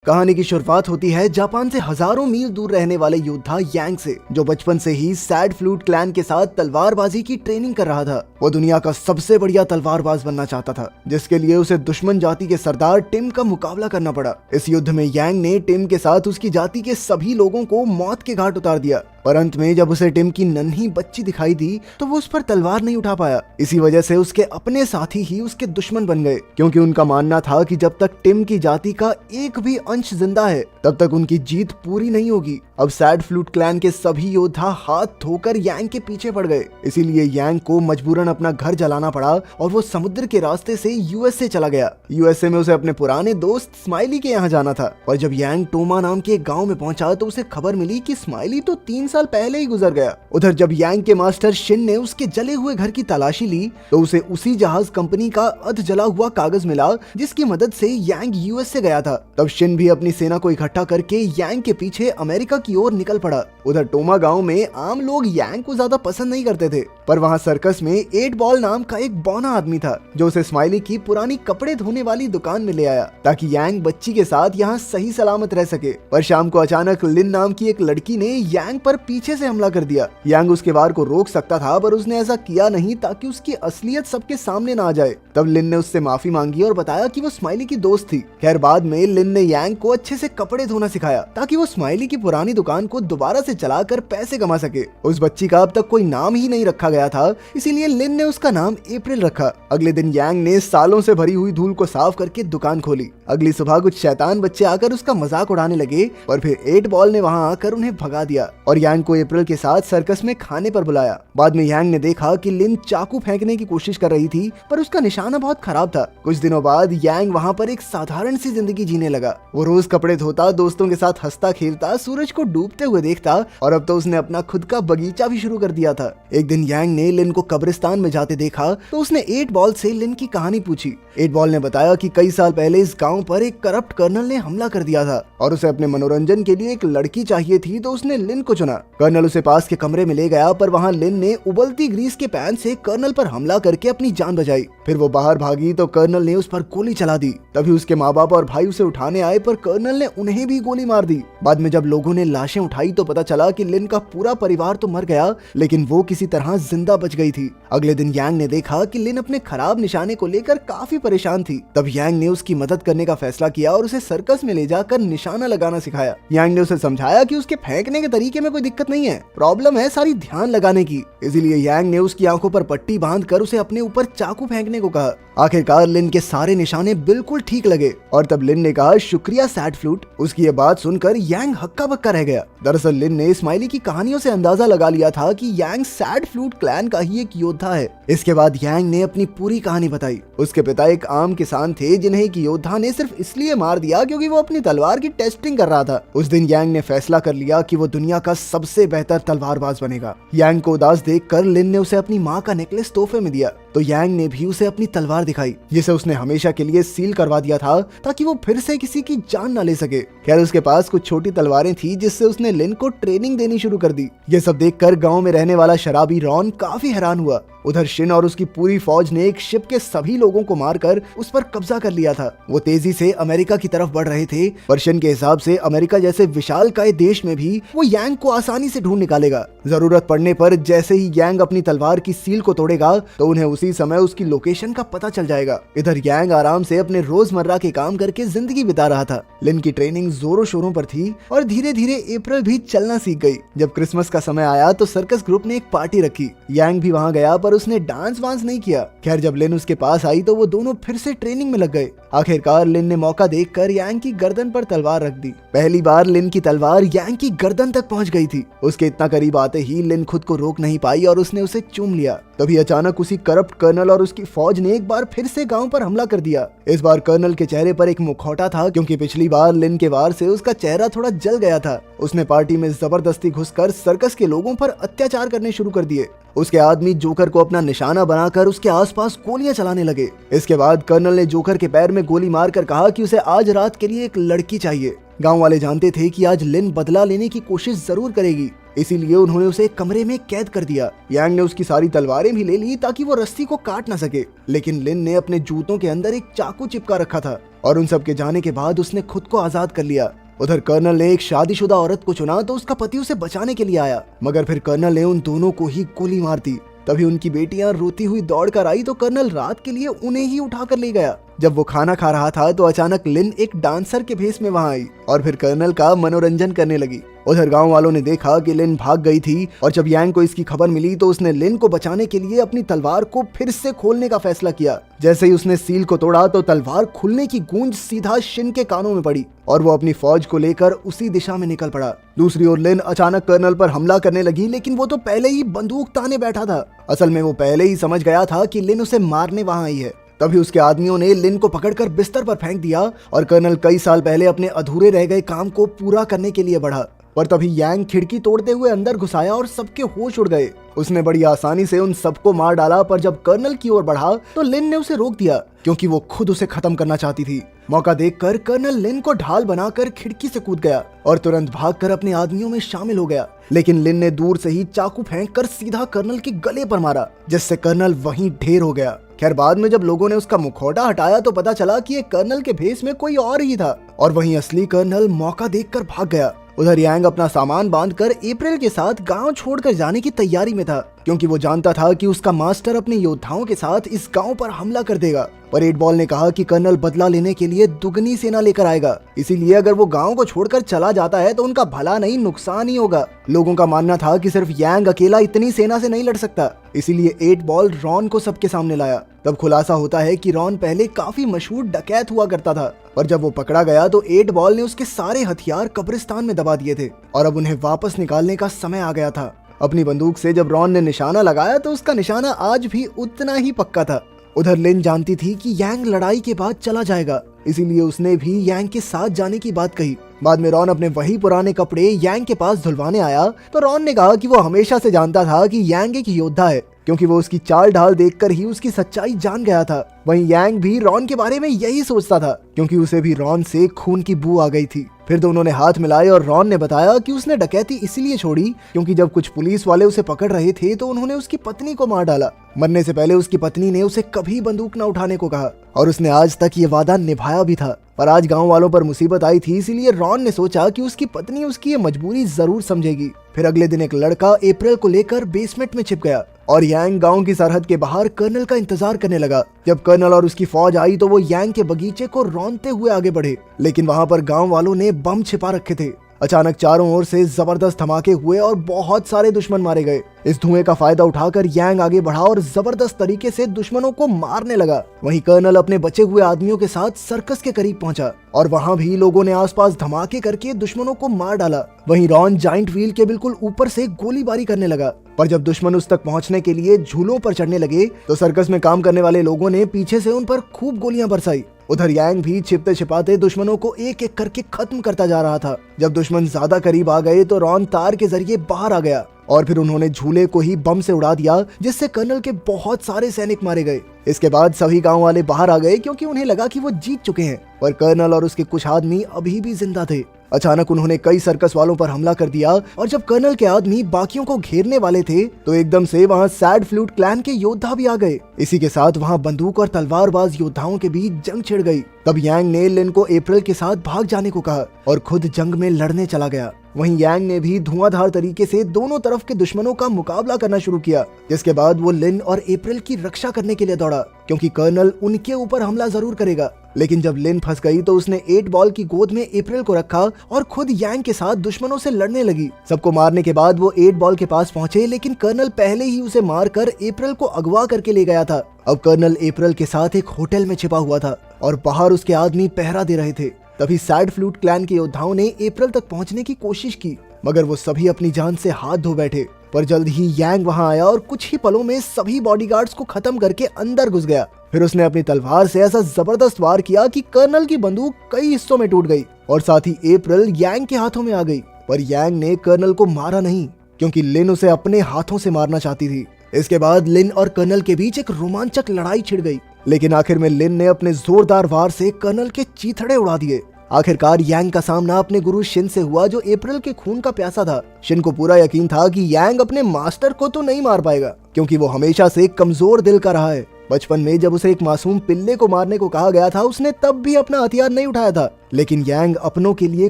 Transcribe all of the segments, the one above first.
कहानी की शुरुआत होती है जापान से हजारों मील दूर रहने वाले योद्धा यांग से, जो बचपन से ही सैड फ्लूट क्लैन के साथ तलवारबाजी की ट्रेनिंग कर रहा था। वो दुनिया का सबसे बढ़िया तलवारबाज बनना चाहता था, जिसके लिए उसे दुश्मन जाति के सरदार टिम का मुकाबला करना पड़ा। इस युद्ध में यांग ने टिम के साथ उसकी जाति के सभी लोगों को मौत के घाट उतार दिया, पर अंत में जब उसे टिम की नन्ही बच्ची दिखाई दी तो वो उस पर तलवार नहीं उठा पाया। इसी वजह से उसके अपने साथी ही उसके दुश्मन बन गए, क्योंकि उनका मानना था कि जब तक टिम की जाति का एक भी अंश जिंदा है तब तक उनकी जीत पूरी नहीं होगी। अब सैड फ्लूट क्लैन के सभी योद्धा हाथ धोकर यांग के पीछे पड़ गए, इसीलिए यांग को मजबूरन अपना घर जलाना पड़ा और वो समुद्र के रास्ते से यूएसए चला गया। यूएसए में उसे अपने पुराने दोस्त स्माइली के यहाँ जाना था, और जब यांग टोमा नाम के एक गांव में पहुंचा तो उसे खबर मिली कि स्माइली तो 3 साल पहले ही गुजर गया। उधर जब यांग के मास्टर शिन ने उसके जले हुए घर की तलाशी ली तो उसे उसी जहाज कंपनी का अध जला हुआ कागज मिला जिसकी मदद से यांग यूएसए गया था। तब शिन भी अपनी सेना को इकट्ठा करके यांग के पीछे अमेरिका की ओर निकल पड़ा। उधर टोमा गांव में आम लोग यांग को ज्यादा पसंद नहीं करते थे, पर वहाँ सर्कस में 8 बॉल नाम का एक बौना आदमी था जो उसे स्माइली की पुरानी कपड़े धोने वाली दुकान में ले आया ताकि यांग बच्ची के साथ यहाँ सही सलामत रह सके। पर शाम को अचानक लिन नाम की एक लड़की ने यांग पर पीछे से हमला कर दिया। यांग उसके वार को रोक सकता था, पर उसने ऐसा किया नहीं ताकि उसकी असलियत सबके सामने ना आ जाए। तब लिन ने उससे माफी मांगी और बताया कि वो स्माइली की दोस्त थी। खैर बाद में लिन ने यांग को अच्छे से कपड़े धोना सिखाया ताकि वो स्माइली की पुरानी दुकान को दोबारा से चलाकर पैसे कमा सके। उस बच्ची का अब तक कोई नाम ही नहीं रखा गया था, इसीलिए लिन ने उसका नाम अप्रैल रखा। अगले दिन यांग ने सालों से भरी हुई धूल को साफ करके दुकान खोली। अगली सुबह कुछ शैतान बच्चे आकर उसका मजाक उड़ाने लगे, और फिर 8 बॉल ने वहां आकर उन्हें भगा दिया और यांग को अप्रैल के साथ सर्कस में खाने पर बुलाया। बाद में यांग ने देखा कि लिन चाकू फेंकने की कोशिश कर रही थी, पर उसका निशाना बहुत खराब था। कुछ दिनों बाद यांग वहाँ पर एक साधारण सी जिंदगी जीने लगा। वो रोज कपड़े धोता, दोस्तों के साथ हंसता खेलता, सूरज को डूबते हुए देखता, और अब तो उसने अपना खुद का बगीचा भी शुरू कर दिया था। एक दिन यांग ने लिन को कब्रिस्तान में जाते देखा तो उसने 8 बॉल से लिन की कहानी पूछी। 8 बॉल ने बताया कि कई साल पहले इस गाँव पर एक करप्ट कर्नल ने हमला कर दिया था और उसे अपने मनोरंजन के लिए एक लड़की चाहिए थी, तो उसने लिन को चुना। कर्नल उसे पास के कमरे में ले गया, पर वहाँ लिन ने उबलती ग्रीस के पैन से कर्नल पर हमला करके अपनी जान बचाई। फिर वो बाहर भागी तो कर्नल ने उस पर गोली चला दी। तभी उसके माँ बाप और भाई उसे उठाने आए, पर कर्नल ने उन्हें भी गोली मार दी। बाद में जब लोगों ने लाशें उठाई तो पता चला कि लिन का पूरा परिवार तो मर गया, लेकिन वो किसी तरह जिंदा बच गई थी। अगले दिन यांग ने देखा कि लिन अपने खराब निशाने को लेकर काफी परेशान थी। तब यांग ने उसकी मदद करने का फैसला किया और उसे सर्कस में ले जाकर निशाना लगाना सिखाया। यांग ने उसे समझाया कि उसके फेंकने के तरीके में कोई दिक्कत नहीं है, प्रॉब्लम है सारी ध्यान लगाने की। इसीलिए यांग ने उसकी आंखों पर पट्टी बांधकर उसे अपने ऊपर चाकू फेंकने को कहा। आखिरकार लिन के सारे निशाने बिल्कुल ठीक लगे, और तब लिन ने कहा, शुक्रिया सैड फ्लूट। उसकी ये बात सुनकर यांग हक्का बक्का रह गया। दरअसल लिन ने स्माइली की कहानियों से अंदाजा लगा लिया था कि यांग सैड फ्लूट क्लैन का ही एक योद्धा है। इसके बाद यांग ने अपनी पूरी कहानी बताई। उसके पिता एक आम किसान थे जिन्हें एक योद्धा ने सिर्फ इसलिए मार दिया क्योंकि वो अपनी तलवार की टेस्टिंग कर रहा था। उस दिन यांग ने फैसला कर लिया कि वो दुनिया का सबसे बेहतर तलवारबाज बनेगा। यांग को उदास देखकर लिन ने उसे अपनी माँ का नेकलेस तोहफे में दिया, तो यांग ने भी उसे अपनी तलवार दिखाई, जिसे उसने हमेशा के लिए सील करवा दिया था ताकि वो फिर से किसी की जान न ले सके। खैर उसके पास कुछ छोटी तलवारें थी जिससे उसने लिन को ट्रेनिंग देनी शुरू कर दी। ये सब देखकर गांव में रहने वाला शराबी रॉन काफी हैरान हुआ। उधर शिन और उसकी पूरी फौज ने एक शिप के सभी लोगों को मारकर उस पर कब्जा कर लिया था। वो तेजी से अमेरिका की तरफ बढ़ रहे थे, पर शिन के हिसाब से अमेरिका जैसे विशालकाय देश में भी वो यांग को आसानी से ढूंढ निकालेगा। जरूरत पड़ने पर जैसे ही यांग अपनी तलवार की सील को तोड़ेगा तो उन्हें उसी समय उसकी लोकेशन का पता चल जाएगा। इधर यांग आराम से अपने रोजमर्रा के काम करके जिंदगी बिता रहा था। लिन की ट्रेनिंग जोरों शोरों पर थी और धीरे धीरे अप्रैल भी चलना सीख गई। जब क्रिसमस का समय आया तो सर्कस ग्रुप ने एक पार्टी रखी। यांग भी वहाँ गया, पर उसने डांस वांस नहीं किया। खैर जब लिन उसके पास आई तो वो दोनों फिर से ट्रेनिंग में लग गए। आखिरकार लिन ने मौका देखकर यांग की गर्दन पर तलवार रख दी। पहली बार लिन की तलवार यांग की गर्दन तक पहुंच गई थी। उसके इतना करीब आते ही लिन खुद को रोक नहीं पाई और उसने उसे चूम लिया। तभी अचानक उसी करप्ट कर्नल और उसकी फौज ने एक बार फिर से गांव पर हमला कर दिया। इस बार कर्नल के चेहरे पर एक मुखौटा था, क्योंकि पिछली बार लिन के वार से उसका चेहरा थोड़ा जल गया था। उसने पार्टी में जबरदस्ती घुसकर सर्कस के लोगों पर अत्याचार करने शुरू कर दिए। उसके आदमी जोकर को अपना निशाना बनाकर उसके आसपास गोलियां चलाने लगे। इसके बाद कर्नल ने जोकर के पैर में गोली मारकर कहा कि उसे आज रात के लिए एक लड़की चाहिए। गांव वाले जानते थे कि आज लिन बदला लेने की कोशिश जरूर करेगी, इसीलिए उन्होंने उसे एक कमरे में कैद कर दिया। यांग ने उसकी सारी तलवारें भी ले ली ताकि वो रस्सी को काट ना सके, लेकिन लिन ने अपने जूतों के अंदर एक चाकू चिपका रखा था। और उन सब के जाने के बाद उसने खुद को आजाद कर लिया। उधर कर्नल ने एक शादीशुदा औरत को चुना तो उसका पति उसे बचाने के लिए आया, मगर फिर कर्नल ने उन दोनों को ही गोली मार दी। तभी उनकी बेटियां रोती हुई दौड़ कर आई तो कर्नल रात के लिए उन्हें ही उठा कर ले गया। जब वो खाना खा रहा था तो अचानक लिन एक डांसर के भेष में वहां आई और फिर कर्नल का मनोरंजन करने लगी। उधर गांव वालों ने देखा कि लिन भाग गई थी और जब यांग को इसकी खबर मिली तो उसने लिन को बचाने के लिए अपनी तलवार को फिर से खोलने का फैसला किया। जैसे ही उसने सील को तोड़ा तो तलवार खुलने की गूंज सीधा शिन के कानों में पड़ी और वो अपनी फौज को लेकर उसी दिशा में निकल पड़ा। दूसरी ओर लिन अचानक कर्नल पर हमला करने लगी, लेकिन वो तो पहले ही बंदूक ताने बैठा था। असल में वो पहले ही समझ गया था कि लिन उसे मारने वहां आई है। तभी उसके आदमियों ने लिन को पकड़कर बिस्तर पर फेंक दिया और कर्नल कई साल पहले अपने अधूरे रह गए काम को पूरा करने के लिए बढ़ा। पर तभी यांग खिड़की तोड़ते हुए अंदर घुस आया और सबके होश उड़ गए। उसने बड़ी आसानी से उन सबको मार डाला, पर जब कर्नल की ओर बढ़ा तो लिन ने उसे रोक दिया क्योंकि वो खुद उसे खत्म करना चाहती थी। मौका देखकर कर्नल लिन को ढाल बनाकर खिड़की से कूद गया और तुरंत भागकर अपने आदमियों में शामिल हो गया, लेकिन लिन ने दूर से ही चाकू फेंककर सीधा कर्नल के गले पर मारा, जिससे कर्नल वहीं ढेर हो गया। खैर बाद में जब लोगों ने उसका मुखौटा हटाया तो पता चला कि ये कर्नल के भेष में कोई और ही था और वहीं असली कर्नल मौका देखकर भाग गया। उधर यांग अपना सामान बांधकर अप्रैल के साथ गांव छोड़कर जाने की तैयारी में था, क्योंकि वो जानता था कि उसका मास्टर अपने योद्धाओं के साथ इस गांव पर हमला कर देगा। पर 8 बॉल ने कहा कि कर्नल बदला लेने के लिए दुगनी सेना लेकर आएगा, इसीलिए अगर वो गांव को छोड़कर चला जाता है तो उनका भला नहीं नुकसान ही होगा। लोगों का मानना था कि सिर्फ यांग अकेला इतनी सेना से नहीं लड़ सकता, इसीलिए 8 बॉल रॉन को सबके सामने लाया। तब खुलासा होता है कि रॉन पहले काफी मशहूर डकैत हुआ करता था, पर जब वो पकड़ा गया तो 8 बॉल ने उसके सारे हथियार कब्रिस्तान में दबा दिए थे और अब उन्हें वापस निकालने का समय आ गया था। अपनी बंदूक से जब रॉन ने निशाना लगाया तो उसका निशाना आज भी उतना ही पक्का था। उधर लिन जानती थी कि यांग लड़ाई के बाद चला जाएगा, इसीलिए उसने भी यांग के साथ जाने की बात कही। बाद में रॉन अपने वही पुराने कपड़े यांग के पास धुलवाने आया तो रॉन ने कहा कि वो हमेशा से जानता था कि यांग एक योद्धा है, क्योंकि वो उसकी चाल ढाल देखकर ही उसकी सच्चाई जान गया था। वहीं यांग भी रॉन के बारे में यही सोचता था, क्योंकि उसे भी रॉन से खून की बू आ गई थी। फिर दोनों ने हाथ मिलाए और रॉन ने बताया कि उसने डकैती इसलिए छोड़ी क्योंकि जब कुछ पुलिस वाले उसे पकड़ रहे थे तो उन्होंने उसकी पत्नी को मार डाला। मरने से पहले उसकी पत्नी ने उसे कभी बंदूक न उठाने को कहा और उसने आज तक ये वादा निभाया भी था। पर आज गांव वालों पर मुसीबत आई थी, इसीलिए रॉन ने सोचा कि उसकी पत्नी उसकी ये मजबूरी जरूर समझेगी। फिर अगले दिन एक लड़का अप्रैल को लेकर बेसमेंट में छिप गया और यांग गांव की सरहद के बाहर कर्नल का इंतजार करने लगा। जब कर्नल और उसकी फौज आई तो वो यांग के बगीचे को रौंदते हुए आगे बढ़े, लेकिन वहां पर गांव वालों ने बम छिपा रखे थे। अचानक चारों ओर से जबरदस्त धमाके हुए और बहुत सारे दुश्मन मारे गए। इस धुएं का फायदा उठाकर यांग आगे बढ़ा और जबरदस्त तरीके से दुश्मनों को मारने लगा। वहीं कर्नल अपने बचे हुए आदमियों के साथ सर्कस के करीब पहुंचा और वहां भी लोगों ने आसपास धमाके करके दुश्मनों को मार डाला। वहीं रॉन जाइंट व्हील के बिल्कुल ऊपर से गोलीबारी करने लगा, पर जब दुश्मन उस तक पहुंचने के लिए झूलों पर चढ़ने लगे तो सर्कस में काम करने वाले लोगों ने पीछे से उन पर खूब गोलियां बरसाई। उधर यांग भी छिपते छिपाते दुश्मनों को एक एक करके खत्म करता जा रहा था। जब दुश्मन ज्यादा करीब आ गए तो रॉन तार के जरिए बाहर आ गया और फिर उन्होंने झूले को ही बम से उड़ा दिया, जिससे कर्नल के बहुत सारे सैनिक मारे गए। इसके बाद सभी गांव वाले बाहर आ गए क्योंकि उन्हें लगा कि वो जीत चुके हैं, पर कर्नल और उसके कुछ आदमी अभी भी जिंदा थे। अचानक उन्होंने कई सर्कस वालों पर हमला कर दिया और जब कर्नल के आदमी बाकियों को घेरने वाले थे तो एकदम से वहां सैड फ्लूट क्लैन के योद्धा भी आ गए। इसी के साथ वहां बंदूक और तलवारबाज योद्धाओं के बीच जंग छिड़ गई। तब यांग ने लिन को अप्रैल के साथ भाग जाने को कहा और खुद जंग में लड़ने चला गया। वहीं यांग ने भी धुआंधार तरीके से दोनों तरफ के दुश्मनों का मुकाबला करना शुरू किया, जिसके बाद वो लिन और अप्रैल की रक्षा करने के लिए दौड़ा, क्योंकि कर्नल उनके ऊपर हमला जरूर करेगा। लेकिन जब लिन फंस गई तो उसने 8 बॉल की गोद में अप्रैल को रखा और खुद यांग के साथ दुश्मनों से लड़ने लगी। सबको मारने के बाद वो 8 बॉल के पास पहुंचे, लेकिन कर्नल पहले ही उसे मारकर अप्रैल को अगवा करके ले गया था। अब कर्नल अप्रैल के साथ एक होटल में छिपा हुआ था और बाहर उसके आदमी पहरा दे रहे थे। तभी सैड फ्लूट क्लैन के योद्धाओं ने अप्रैल तक पहुंचने की कोशिश की, मगर वो सभी अपनी जान से हाथ धो बैठे। पर जल्द ही यांग वहां आया और कुछ ही पलों में सभी बॉडीगार्ड्स को खत्म करके अंदर घुस गया। फिर उसने अपनी तलवार से ऐसा जबरदस्त वार किया कि कर्नल की बंदूक कई हिस्सों में टूट गई और साथ ही अप्रैल यांग के हाथों में आ गई। पर यांग ने कर्नल को मारा नहीं, क्योंकि लिन उसे अपने हाथों से मारना चाहती थी। इसके बाद लिन और कर्नल के बीच एक रोमांचक लड़ाई छिड़ गई, लेकिन आखिर में लिन ने अपने जोरदार वार से कर्नल के चीथड़े उड़ा दिए। आखिरकार यांग का सामना अपने गुरु शिन से हुआ, जो अप्रैल के खून का प्यासा था। शिन को पूरा यकीन था कि यांग अपने मास्टर को तो नहीं मार पाएगा, क्योंकि वो हमेशा से कमजोर दिल का रहा है। बचपन में जब उसे एक मासूम पिल्ले को मारने को कहा गया था, उसने तब भी अपना हथियार नहीं उठाया था, लेकिन यांग अपनों के लिए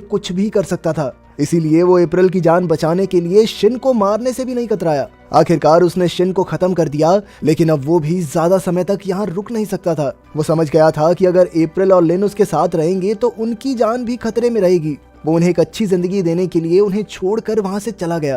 कुछ भी कर सकता था। इसीलिए वो अप्रैल की जान बचाने के लिए शिन को मारने से भी नहीं कतराया। आखिरकार उसने शिन को खत्म कर दिया, लेकिन अब वो भी ज्यादा समय तक यहाँ रुक नहीं सकता था। वो समझ गया था कि अगर अप्रैल और लिन उसके साथ रहेंगे तो उनकी जान भी खतरे में रहेगी। वो उन्हें एक अच्छी जिंदगी देने के लिए उन्हें छोड़कर वहां से चला गया।